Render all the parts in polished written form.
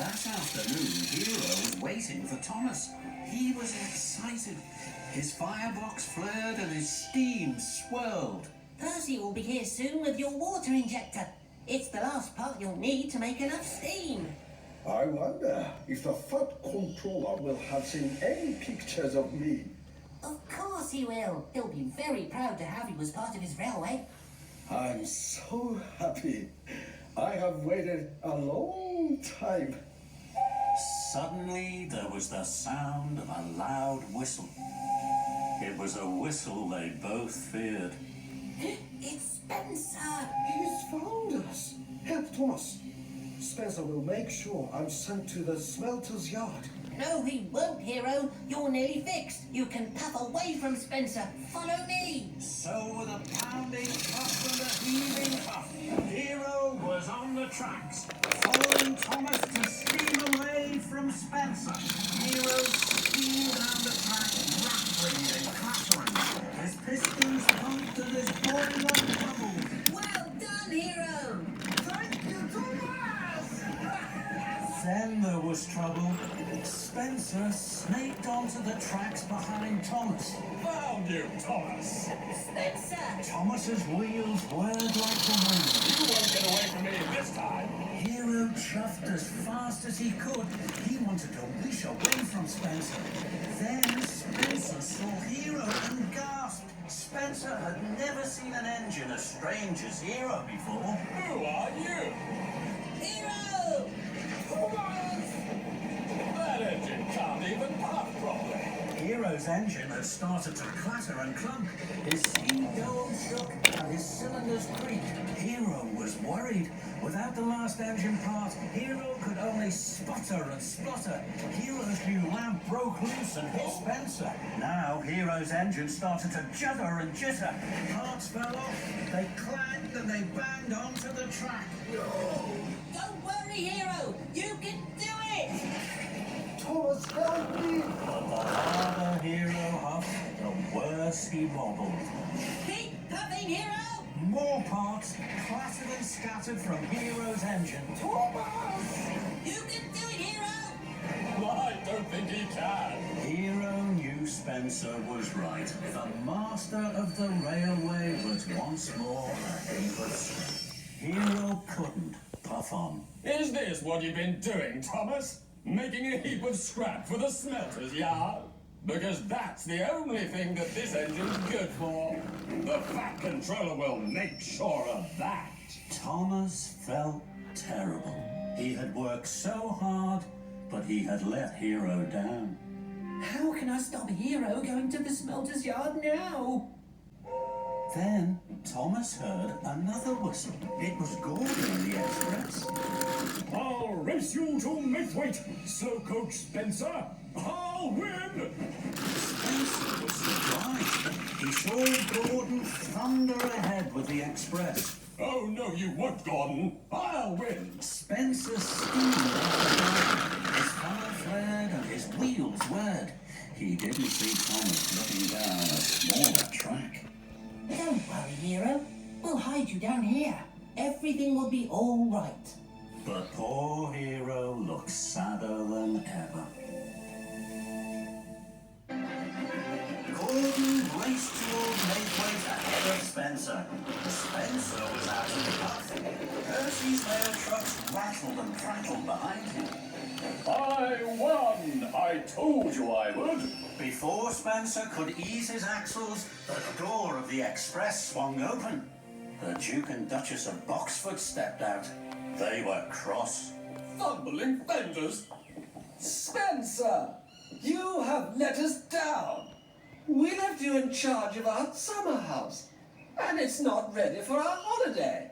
That afternoon, Hero was waiting for Thomas. He was excited. His firebox flared and his steam swirled. Percy will be here soon with your water injector. It's the last part you'll need to make enough steam. I wonder if the Fat Controller will have seen any pictures of me. Of course he will. He'll be very proud to have you as part of his railway. I'm so happy. I have waited a long time. Suddenly, there was the sound of a loud whistle. It was a whistle they both feared. It's Spencer. He's found us. Help Thomas. Spencer will make sure I'm sent to the smelter's yard. No, he won't, Hero. You're nearly fixed. You can puff away from Spencer. Follow me. So with a pounding puff and a heaving puff, Hero was on the tracks, following Thomas to steam away from Spencer. Hero steamed down the track, rattling and clattering. His pistons pumped and his boiler bubbled. Well done, Hero. Thank you, Thomas! Then there was trouble. Spencer snaked onto the tracks behind Thomas. Found you, Thomas! Spencer. Thomas's wheels whirred like the wind. You won't get away from me this time! Hero chuffed as fast as he could. He wanted to wish away from Spencer. Then Spencer saw Hero and gasped. Spencer had never seen an engine as strange as Hero before. Who are you? Hero. Thomas! That engine can't even puff properly! Hero's engine had started to clatter and clunk. His steam dome shook and his cylinders creaked. Hero was worried. Without the last engine part, Hero could only sputter and splutter. Hero's new lamp broke loose and hit Spencer. Now Hero's engine started to judder and jitter. Parts fell off. They clanged and they banged onto the track. Don't worry, Hero. You can do it. Thomas, help me! But the harder Hero huffed, the worse he wobbled. Keep puffing, Hero. More parts clattered and scattered from Hero's engine. Thomas! You can do it, Hero. I don't think he can! Hero knew Spencer was right. The master of the railway was once more a heap of strength. Hero couldn't puff on. Is this what you've been doing, Thomas? Making a heap of scrap for the smelter's yard? Because that's the only thing that this engine's good for. The Fat Controller will make sure of that. Thomas felt terrible. He had worked so hard, but he had let Hero down. How can I stop Hero going to the smelter's yard now? Then Thomas heard another whistle. It was Gordon in the express. I'll race you to Maithwaite, Slow Coach Spencer. I'll win! Spencer was surprised. He saw Gordon thunder ahead with the express. Oh, no, you won't, Gordon. I'll win. Spencer steamed after Gordon. His funnel flared and his wheels whirred. He didn't see Thomas looking down a smaller track. Don't worry, Hero. We'll hide you down here. Everything will be all right. But poor Hero looked sadder than ever. Gordon raced toward Maithwaite ahead of Spencer. Spencer was out of the path. Percy's mail trucks rattled and prattled behind him. I won! I told you I would. Before Spencer could ease his axles, the door of the express swung open. The Duke and Duchess of Boxford stepped out. They were cross. Fumbling fenders. Spencer, you have let us down. We left you in charge of our summer house, and it's not ready for our holiday.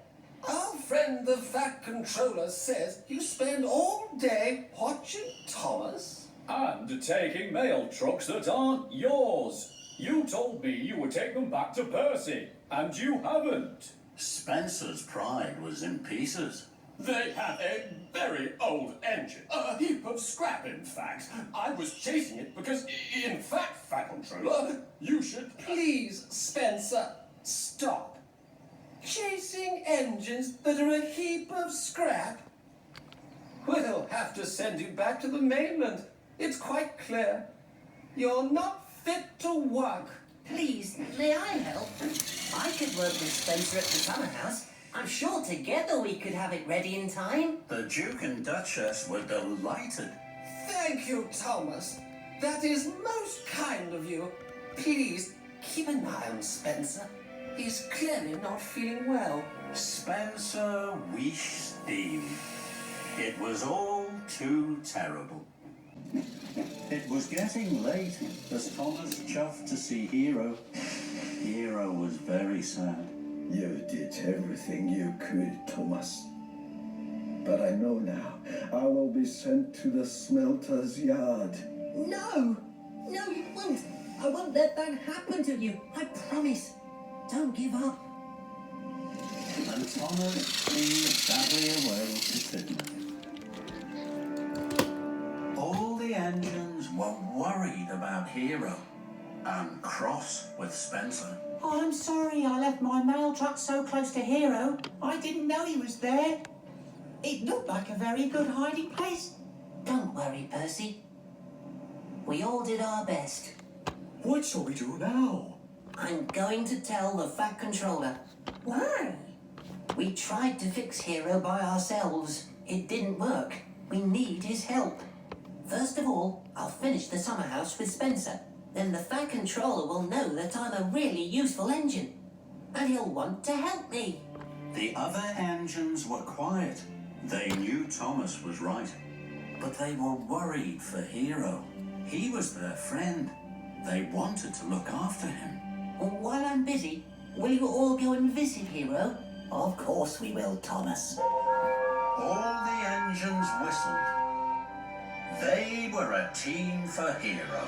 Our friend the Fat Controller says you spend all day watching Thomas. And taking mail trucks that aren't yours. You told me you would take them back to Percy, and you haven't. Spencer's pride was in pieces. They have a very old engine. A heap of scrap, in fact. I was chasing it because, in fact, Fat Controller, you should... Please, Spencer, stop. Chasing engines that are a heap of scrap? We'll have to send you back to the mainland. It's quite clear. You're not fit to work. Please, may I help? I could work with Spencer at the summer house. I'm sure together we could have it ready in time. The Duke and Duchess were delighted. Thank you, Thomas. That is most kind of you. Please, keep an eye on Spencer. He's clearly not feeling well. Spencer wished Steve. It was all too terrible. It was getting late as Thomas chuffed to see Hero. Hero was very sad. You did everything you could, Thomas. But I know now I will be sent to the smelter's yard. No! No, you won't. I won't let that happen to you. I promise. Don't give up. And Thomas steamed sadly away to Tidmouth. All the engines were worried about Hero and cross with Spencer. Oh, I'm sorry I left my mail truck so close to Hero. I didn't know he was there. It looked like a very good hiding place. Don't worry, Percy. We all did our best. What shall we do now? I'm going to tell the Fat Controller. Why? We tried to fix Hero by ourselves. It didn't work. We need his help. First of all, I'll finish the summer house with Spencer. Then the Fat Controller will know that I'm a really useful engine. And he'll want to help me. The other engines were quiet. They knew Thomas was right. But they were worried for Hero. He was their friend. They wanted to look after him. While I'm busy, will you all go and visit Hero? Of course we will, Thomas. All the engines whistled. They were a team for Hero.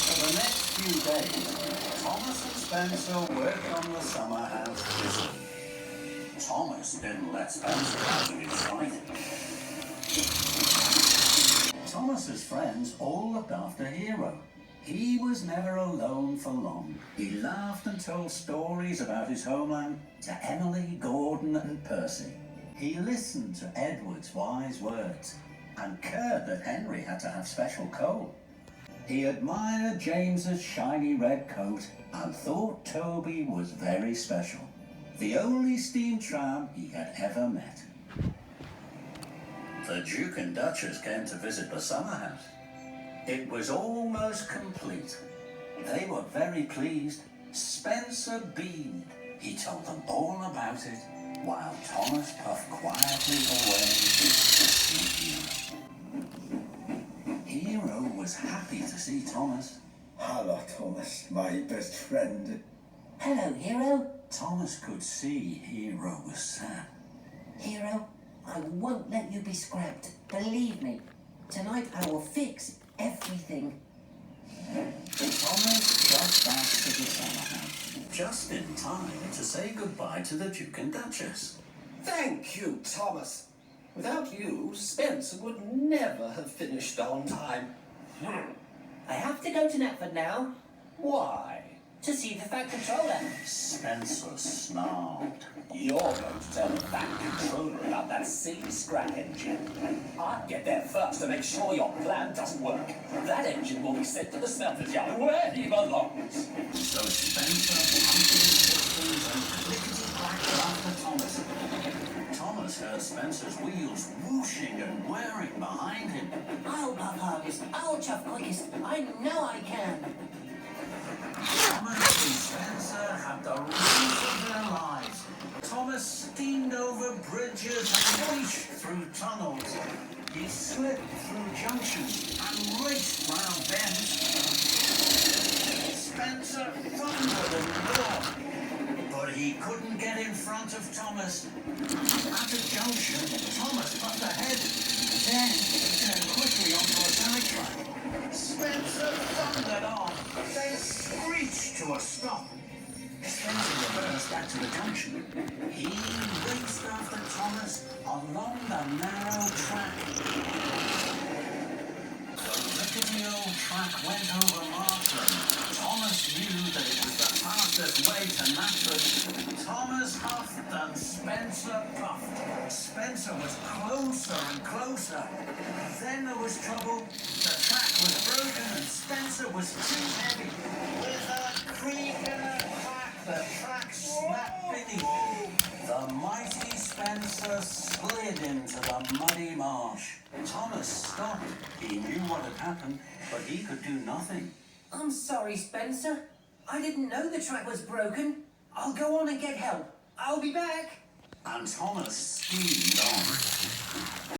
For the next few days, Thomas and Spencer worked on the summer house busily. Thomas didn't let Spencer out of his sight. Thomas's friends all looked after Hero. He was never alone for long. He laughed and told stories about his homeland to Emily, Gordon and Percy. He listened to Edward's wise words and cared that Henry had to have special coal. He admired James's shiny red coat and thought Toby was very special. The only steam tram he had ever met. The Duke and Duchess came to visit the summer house. It was almost complete. They were very pleased. Spencer beamed. He told them all about it, while Thomas puffed quietly away to see Hero. Hero was happy to see Thomas. Hello, Thomas, my best friend. Hello, Hero. Thomas could see Hero was sad. Hero, I won't let you be scrapped. Believe me. Tonight I will fix everything. Thomas got back to the summer house, just in time to say goodbye to the Duke and Duchess. Thank you, Thomas. Without you, Spencer would never have finished on time. I have to go to Knapford now Why? to see the Fat Controller. Spencer snarled. You're going to tell the Fat Controller about that silly scrap engine. I'll get there first to make sure your plan doesn't work. That engine will be sent to the smelter's yard where he belongs. So Spencer pumped his pistons and clickety-clacked after Thomas. Thomas heard Spencer's wheels whooshing and whirring behind him. I'll puff hardest. I'll chuff quickest. I know I can. Thomas and Spencer had the race of their lives. Thomas steamed over bridges and raced through tunnels. He slipped through junctions and raced round bends. Spencer thundered and roared, but he couldn't get in front of Thomas. At a junction, Thomas puffed ahead, then turned quickly onto a side track. Spencer thundered on, then screeched to a stop. Spencer reversed back to the junction. He raced after Thomas along the narrow track. The rickety old track went over marshland. Thomas knew that it was the fastest way to Knapford. Thomas huffed and Spencer puffed. Spencer was closer and closer. Then there was trouble. The track was broken and Spencer was too heavy. With a creak and a crack, the track snapped beneath. The mighty Spencer slid into the muddy marsh. Thomas stopped. He knew what had happened, but he could do nothing. I'm sorry, Spencer. I didn't know the track was broken. I'll go on and get help. I'll be back. And Thomas steamed on.